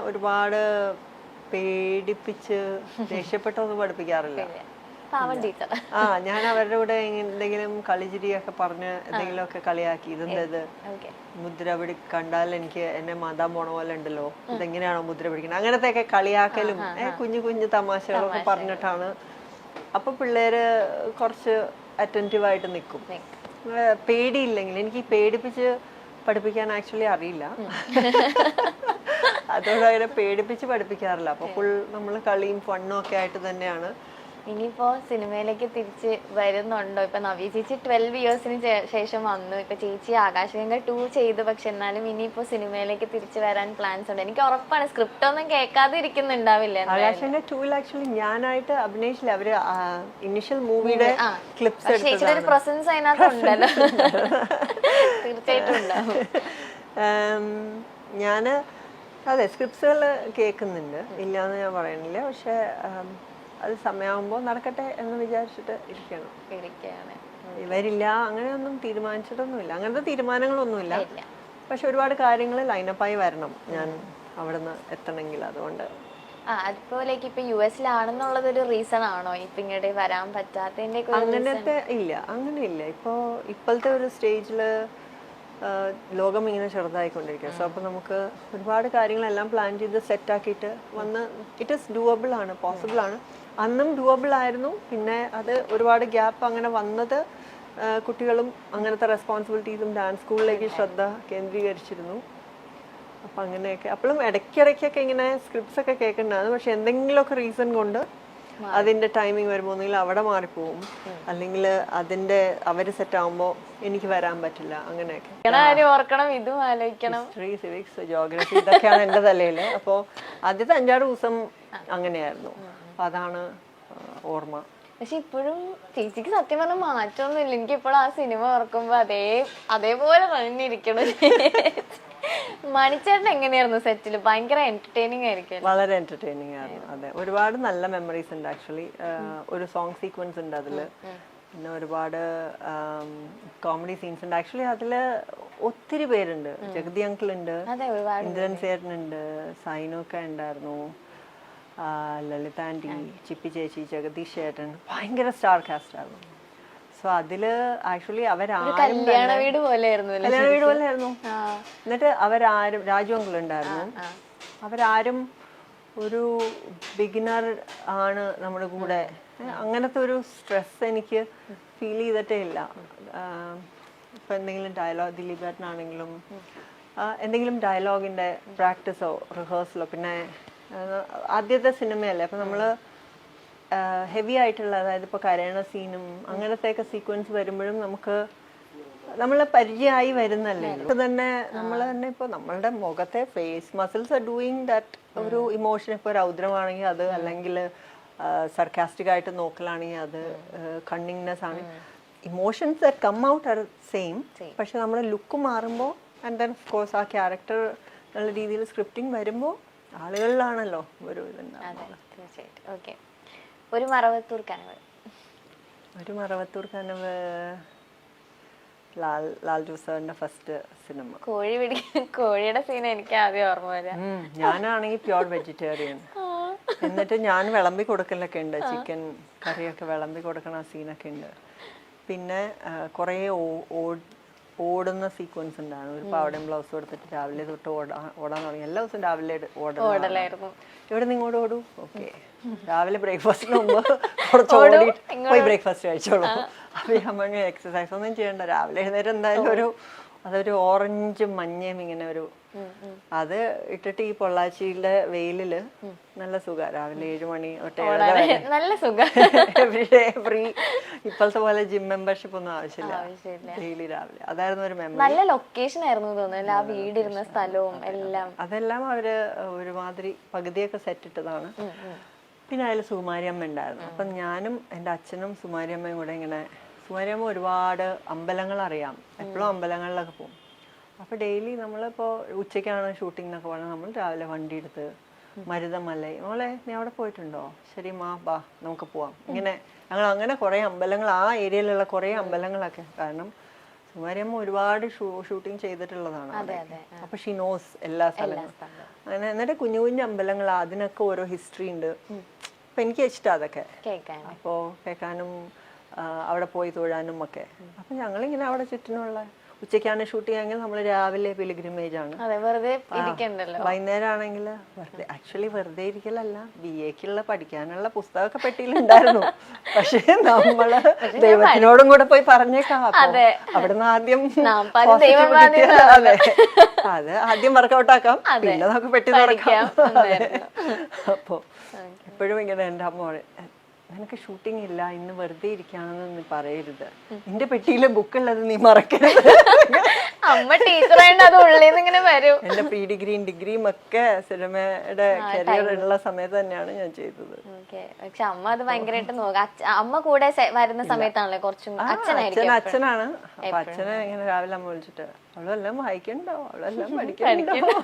ഒരുപാട് പേടിപ്പിച്ച് ദേഷ്യപ്പെട്ടൊന്നും പഠിപ്പിക്കാറില്ല. ഞാൻ അവരുടെ കൂടെ എന്തെങ്കിലും കളിചിരിയൊക്കെ പറഞ്ഞ് എന്തെങ്കിലുമൊക്കെ കളിയാക്കി, ഇതെന്തത് മുദ്ര പിടി കണ്ടാൽ എനിക്ക് എന്നെ മാതാൻ പോണ പോലെ ഉണ്ടല്ലോ, ഇതെങ്ങനെയാണോ മുദ്ര പിടിക്കുന്നത്, അങ്ങനത്തെ ഒക്കെ കളിയാക്കലും കുഞ്ഞു കുഞ്ഞു തമാശകളൊക്കെ പറഞ്ഞിട്ടാണ്. അപ്പൊ പിള്ളേര് കുറച്ച് അറ്റൻറ്റീവായിട്ട് നിൽക്കും. പേടിയില്ലെങ്കിൽ, എനിക്ക് പേടിപ്പിച്ച് പഠിപ്പിക്കാൻ ആക്ച്വലി അറിയില്ല. അതോടെ അങ്ങനെ പേടിപ്പിച്ച് പഠിപ്പിക്കാറില്ല. അപ്പൊ ഫുൾ നമ്മൾ കളിയും ഫണ്ണും ഒക്കെ ആയിട്ട് തന്നെയാണ്. ഇനിയിപ്പോ സിനിമയിലേക്ക് തിരിച്ച് വരുന്നുണ്ടോ? ഇപ്പൊ നവ്യ ചേച്ചി 12 ഇയേഴ്സിന് ശേഷം വന്നു. ഇപ്പൊ ചേച്ചി ആകാശഗംഗ 2 ചെയ്തു. പക്ഷെ എന്നാലും ഇനിയിപ്പോ സിനിമയിലേക്ക് തിരിച്ചു വരാൻ പ്ലാൻസ് ഉണ്ട്. എനിക്ക് ഉറപ്പാണ് സ്ക്രിപ്റ്റ് ഒന്നും കേൾക്കാതെ ഇരിക്കുന്നുണ്ടാവില്ല. ആകാശഗംഗ 2 ആക്ച്വലി ഞാനായിട്ട് അഭിനയിച്ചില്ല. അവര് ഇനിഷ്യൽ മൂവിയുടെ ക്ലിപ്സ് ചേച്ചിയുടെ പ്രസൻസ് അതിനകത്തുണ്ടല്ലോ. തീർച്ചയായിട്ടും ഉണ്ടാവും. ഞാന് അതെ സ്ക്രിപ്റ്റ്സുകൾ കേൾക്കുന്നുണ്ട്, ഇല്ലാന്ന് ഞാൻ പറയുന്നില്ല. പക്ഷെ അത് സമയമാകുമ്പോൾ നടക്കട്ടെ എന്ന് വിചാരിച്ചിട്ട് ഇരിക്കുകയാണ്. ഇവരില്ല അങ്ങനെയൊന്നും തീരുമാനിച്ചിട്ടൊന്നുമില്ല, അങ്ങനത്തെ തീരുമാനങ്ങളൊന്നുമില്ല. പക്ഷെ ഒരുപാട് കാര്യങ്ങൾ ലൈനപ്പായി വരണം ഞാൻ അവിടുന്ന് എത്തണമെങ്കിൽ. അതുകൊണ്ട് അതുപോലേക്ക് ഇപ്പൊ US-ലാണെന്നുള്ളതൊരു റീസൺ ആണോ ഇപ്പൊ ഇങ്ങോട്ട് വരാൻ പറ്റാത്തതിന്റെ? അങ്ങനത്തെ ഇല്ല, അങ്ങനെയില്ല. ഇപ്പോഴത്തെ ഒരു സ്റ്റേജില് ലോകം ഇങ്ങനെ ചെറുതായിക്കൊണ്ടിരിക്കുക. സോ അപ്പോൾ നമുക്ക് ഒരുപാട് കാര്യങ്ങളെല്ലാം പ്ലാൻ ചെയ്ത് സെറ്റാക്കിയിട്ട് വന്ന് ഇറ്റ് ഈസ് ഡൂവബിൾ ആണ്, പോസിബിൾ ആണ്. അന്നും ഡൂവബിൾ ആയിരുന്നു. പിന്നെ അത് ഒരുപാട് ഗ്യാപ്പ് അങ്ങനെ വന്നത് കുട്ടികളും അങ്ങനത്തെ റെസ്പോൺസിബിലിറ്റീസും ഡാൻസ് സ്കൂളിലേക്ക് ശ്രദ്ധ കേന്ദ്രീകരിച്ചിരുന്നു. അപ്പം അങ്ങനെയൊക്കെ അപ്പോഴും ഇടയ്ക്കിടയ്ക്കൊക്കെ ഇങ്ങനെ സ്ക്രിപ്റ്റ്സ് ഒക്കെ കേൾക്കുന്നുണ്ടായിരുന്നു. പക്ഷെ എന്തെങ്കിലുമൊക്കെ റീസൺ കൊണ്ട് അതിന്റെ ടൈമിങ് വരുമ്പോൾ ഒന്നുകിൽ അവിടെ മാറിപ്പോവും, അല്ലെങ്കിൽ അതിന്റെ അവര് സെറ്റ് ആവുമ്പോൾ എനിക്ക് വരാൻ പറ്റില്ല. അങ്ങനെയൊക്കെ ഹിസ്റ്ററി, സിവിക്സ്, ജോഗ്രഫി ഇതൊക്കെയാണ് എൻ്റെ തലയില്. അപ്പോൾ ആദ്യത്തെ 5-6 ദിവസം അങ്ങനെയായിരുന്നു. അപ്പൊ അതാണ് ഓർമ്മ. പക്ഷെ ഇപ്പോഴും ചേച്ചിക്ക് സത്യം പറഞ്ഞാൽ മാറ്റമൊന്നുമില്ല. എനിക്ക് ഇപ്പോഴും ആ സിനിമ ഓർക്കുമ്പോ അതേപോലെ തന്നിരിക്കണം. മണിച്ചേട്ടൻ എങ്ങനെയായിരുന്നു സെറ്റില്? ഭയങ്കര എന്റർടൈനിങ് ആയിരിക്കും. വളരെ എന്റർടൈനിങ് ആയിരുന്നു. അതെ, ഒരുപാട് നല്ല മെമ്മറീസ് ഉണ്ട് ആക്ച്വലി. ഒരു സോങ് സീക്വൻസ് ഉണ്ട് അതില്, പിന്നെ ഒരുപാട് കോമഡി സീൻസ് ഉണ്ട്. ആക്ച്വലി അതില് ഒത്തിരി പേരുണ്ട്. ജഗതി അങ്കിൾ ഉണ്ട്, ഇന്ദ്രൻ ചേട്ടനുണ്ട്, സൈനൊക്കെ ഉണ്ടായിരുന്നു, ലളിത ആൻറ്റി, ചിപ്പി ചേച്ചി, ജഗദീഷ് ചേട്ടൻ, ഭയങ്കര സ്റ്റാർ കാസ്റ്റ് ആയിരുന്നു. സോ അതില് ആക്ച്വലി കല്യാണ വീട് പോലെയായിരുന്നു. എന്നിട്ട് അവരാരും, രാജു അങ്കിൾ ഉണ്ടായിരുന്നു, അവരാരും ഒരു ബിഗിനർ ആണ് നമ്മുടെ കൂടെ. അങ്ങനത്തെ ഒരു സ്ട്രെസ് എനിക്ക് ഫീൽ ചെയ്തിട്ടേ ഇല്ല. ഇപ്പൊ എന്തെങ്കിലും ഡയലോഗ്, ദിലീപ് ഏട്ടനാണെങ്കിലും എന്തെങ്കിലും ഡയലോഗിന്റെ പ്രാക്ടീസോ റിഹേഴ്സലോ, പിന്നെ ആദ്യത്തെ സിനിമയല്ലേ, അപ്പൊ നമ്മള് ഹെവി ആയിട്ടുള്ള, അതായത് ഇപ്പോൾ കരയണ സീനും അങ്ങനത്തെയൊക്കെ സീക്വൻസ് വരുമ്പോഴും നമ്മളെ പരിചയമായി വരുന്നല്ലേ. ഇപ്പൊ തന്നെ നമ്മൾ തന്നെ ഇപ്പോൾ നമ്മളുടെ മുഖത്തെ face muscles are doing that. ഒരു ഇമോഷൻ, ഇപ്പോൾ രൗദ്രമാണെങ്കിൽ അത്, അല്ലെങ്കിൽ സർക്കാസ്റ്റിക് ആയിട്ട് നോക്കലാണെങ്കിൽ അത്, കണ്ണിങ്നെസ് ആണ്. Emotions that come out are same. പക്ഷെ നമ്മുടെ ലുക്ക് മാറുമ്പോൾ ആൻഡ് ദെൻ ഓഫ് കോഴ്സ് ആ ക്യാരക്ടർ എന്നുള്ള രീതിയിൽ സ്ക്രിപ്റ്റിംഗ് വരുമ്പോൾ ആളുകളിലാണല്ലോ ഒരു ഇതുണ്ടാവുക. ഒരു മറവത്തൂർ കനവ്. ഒരു മറവത്തൂർ കനവ് ലാൽ ജോസാറിന്റെ ഫസ്റ്റ് സിനിമ. കോഴിയുടെ സീൻ എനിക്ക് ആദ്യം ഓർമ്മ വരാം. ഞാനാണെങ്കിൽ പ്യോർ വെജിറ്റേറിയൻ. എന്നിട്ട് ഞാൻ വിളമ്പി കൊടുക്കലൊക്കെ ഉണ്ട്, ചിക്കൻ കറിയൊക്കെ വിളമ്പി കൊടുക്കണ സീനൊക്കെ ഉണ്ട്. പിന്നെ കുറേ ഓടുന്ന സീക്വൻസ് ഉണ്ടായിരുന്നു. ഒരു പാവടയും ബ്ലൗസ് കൊടുത്തിട്ട് രാവിലെ തൊട്ട് ഓടാൻ തുടങ്ങി. എല്ലാ ദിവസവും രാവിലെ ഓടലായിരുന്നു. ഇവിടെ നിന്ന് ഇങ്ങോട്ട് ഓടൂ, ഓക്കെ. രാവിലെ ബ്രേക്ക്ഫാസ്റ്റിന് മുമ്പ് കുറച്ച് ഓടിയിട്ട് പോയി ബ്രേക്ക്ഫാസ്റ്റ് കഴിച്ചോളൂ. അപ്പൊ നമ്മൾ എക്സസൈസ് ഒന്നും ചെയ്യണ്ട. രാവിലെ എഴുന്നേരം എന്തായാലും അതൊരു ഓറഞ്ച് മഞ്ഞയും ഇങ്ങനെ ഒരു അത് ഇട്ടിട്ട് ഈ പൊള്ളാച്ചിയിലെ വെയിലില് നല്ല സുഖം. രാവിലെ 7 മണി നല്ല സുഖം. Everyday free. ഇപ്പോഴത്തെ പോലെ ജിം മെമ്പർഷിപ്പ് ഒന്നും ആവശ്യമില്ല. ഡെയിലി രാവിലെ അതായിരുന്നു ഒരു മെമ്മറി. നല്ല ലൊക്കേഷൻ ആയിരുന്നു തോന്നുന്നു, ആ വീടിരുന്ന സ്ഥലവും എല്ലാം. അതെല്ലാം അവര് ഒരുമാതിരി പകുതിയൊക്കെ സെറ്റ് ഇട്ടതാണ്. പിന്നെ അതിൽ സുകുമാരിയമ്മ ഉണ്ടായിരുന്നു. അപ്പം ഞാനും എൻ്റെ അച്ഛനും സുകുമാരിയമ്മയും കൂടെ ഇങ്ങനെ, സുകുമാരിയമ്മ ഒരുപാട് അമ്പലങ്ങൾ അറിയാം, എപ്പോഴും അമ്പലങ്ങളിലൊക്കെ പോകും. അപ്പോൾ ഡെയിലി നമ്മളിപ്പോൾ ഉച്ചയ്ക്കാണ് ഷൂട്ടിംഗ് എന്നൊക്കെ പറഞ്ഞാൽ നമ്മൾ രാവിലെ വണ്ടി എടുത്ത് മരുതമല, മോളെ നീ അവിടെ പോയിട്ടുണ്ടോ, ശരി മാ ബാ നമുക്ക് പോവാം. ഇങ്ങനെ ഞങ്ങൾ അങ്ങനെ കുറേ അമ്പലങ്ങൾ, ആ ഏരിയയിലുള്ള കുറേ അമ്പലങ്ങളൊക്കെ, കാരണം സുകുമാരിയമ്മ ഒരുപാട് ഷൂട്ടിംഗ് ചെയ്തിട്ടുള്ളതാണ് അതെ അവിടെ. അതെ അപ്പൊ ഷീ നോസ് എല്ലാ സ്ഥലങ്ങളും. അങ്ങനെ എന്നിട്ട് കുഞ്ഞു കുഞ്ഞു അമ്പലങ്ങൾ അതിനൊക്കെ ഓരോ ഹിസ്റ്ററി ഉണ്ട്. അപ്പൊ എനിക്ക് ഇഷ്ടം അതൊക്കെ കേൾക്കാൻ. അപ്പോൾ കേൾക്കാനും അവിടെ പോയി തൊഴാനും ഒക്കെ. അപ്പം ഞങ്ങളിങ്ങനെ അവിടെ ചുറ്റിനുള്ള ഉച്ചയ്ക്കാണ് ഷൂട്ടിംഗ് ആണെങ്കിൽ നമ്മൾ രാവിലെ പിലിഗ്രിമേജ് ആണ്, അതെ, വെറുതെ ഇരിക്കണ്ടല്ലോ. വൈകുന്നേരം ആണെങ്കിൽ വെറുതെ ആക്ച്വലി വെറുതെ ഇരിക്കലല്ല, BA-ക്കുള്ള പഠിക്കാനുള്ള പുസ്തകമൊക്കെ പെട്ടിയിലുണ്ടായിരുന്നു. പക്ഷേ നമ്മള് ദൈവത്തിനോടും കൂടെ പോയി പറഞ്ഞേക്കാം. അവിടുന്ന് ആദ്യം അതെ അത് ആദ്യം വർക്കൗട്ട് ആക്കാം, പിന്നെ നമുക്ക് പെട്ടി തുറക്കാം. അപ്പോ എപ്പോഴും ഇങ്ങനെ എൻ്റെ അമ്മ പറയും, നിനക്ക് ഷൂട്ടിംഗ് ഇല്ല, ഇന്ന് വെറുതെ ഇരിക്കുകയാണെന്ന് നീ പറയരുത്, നിന്റെ പെട്ടിയിലെ ബുക്കുള്ളത് നീ മറക്കരുത്. അമ്മ ടീച്ചറായിട്ട് അത് ഉള്ളിൽ ഇങ്ങനെ വരും. എന്റെ പ്രീ ഡിഗ്രിയും ഡിഗ്രിയും ഒക്കെ സിനിമയുടെ കരിയർ ഉള്ള സമയത്ത് തന്നെയാണ് ഞാൻ ചെയ്തത്. പക്ഷെ അമ്മ അത് ഭയങ്കരമായിട്ട് നോക്കാം. അമ്മ കൂടെ വരുന്ന സമയത്താണല്ലേ കുറച്ചും അച്ഛനാണ്. അപ്പൊ അച്ഛനെ ഇങ്ങനെ രാവിലെ അമ്മ വിളിച്ചിട്ട് അവളെല്ലാം വായിക്കണ്ടോ, അവളെല്ലാം പഠിക്കണ്ടോ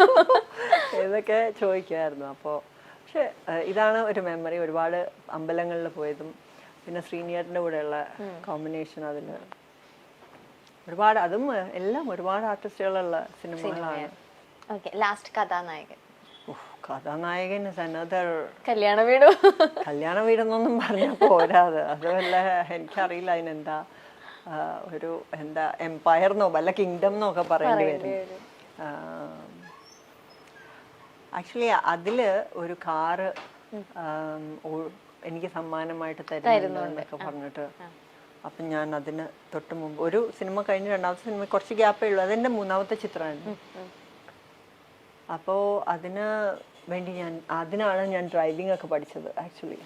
ഇതൊക്കെ ചോദിക്കുമായിരുന്നു. അപ്പോ പക്ഷെ ഇതാണ് ഒരു മെമ്മറി, ഒരുപാട് അമ്പലങ്ങളിൽ പോയതും പിന്നെ ശ്രീനിയേട്ടൻ്റെ കൂടെയുള്ള കോമ്പിനേഷൻ. അതിൽ ഒരുപാട്, അതും എല്ലാം ഒരുപാട് ആർട്ടിസ്റ്റുകളുള്ള സിനിമകളാണ്. ലാസ്റ്റ് കഥാനായകൻ. കഥാനായകൻ അനദർ കല്യാണ വീട്. കല്യാണ വീടെന്നൊന്നും പറഞ്ഞാൽ പോരാത്. അത് വല്ല എനിക്കറിയില്ല അതിനെന്താ ഒരു എന്താ എംപയർ എന്നോ വല്ല കിങ്ഡം എന്നൊക്കെ പറയേണ്ടി വരും. ആക്ച്വലി അതില് ഒരു കാറ് എനിക്ക് സമ്മാനമായിട്ട് തരുന്നുണ്ടെന്നൊക്കെ പറഞ്ഞിട്ട്, അപ്പം ഞാൻ അതിന് തൊട്ട് മുമ്പ് ഒരു സിനിമ കഴിഞ്ഞ് രണ്ടാമത്തെ സിനിമ കുറച്ച് ഗ്യാപ്പേ ഉള്ളൂ, അതെൻ്റെ മൂന്നാമത്തെ ചിത്രമായിരുന്നു. അപ്പോൾ അതിന് വേണ്ടി അതിനാണ് ഞാൻ ഡ്രൈവിംഗ് ഒക്കെ പഠിച്ചത് ആക്ച്വലി.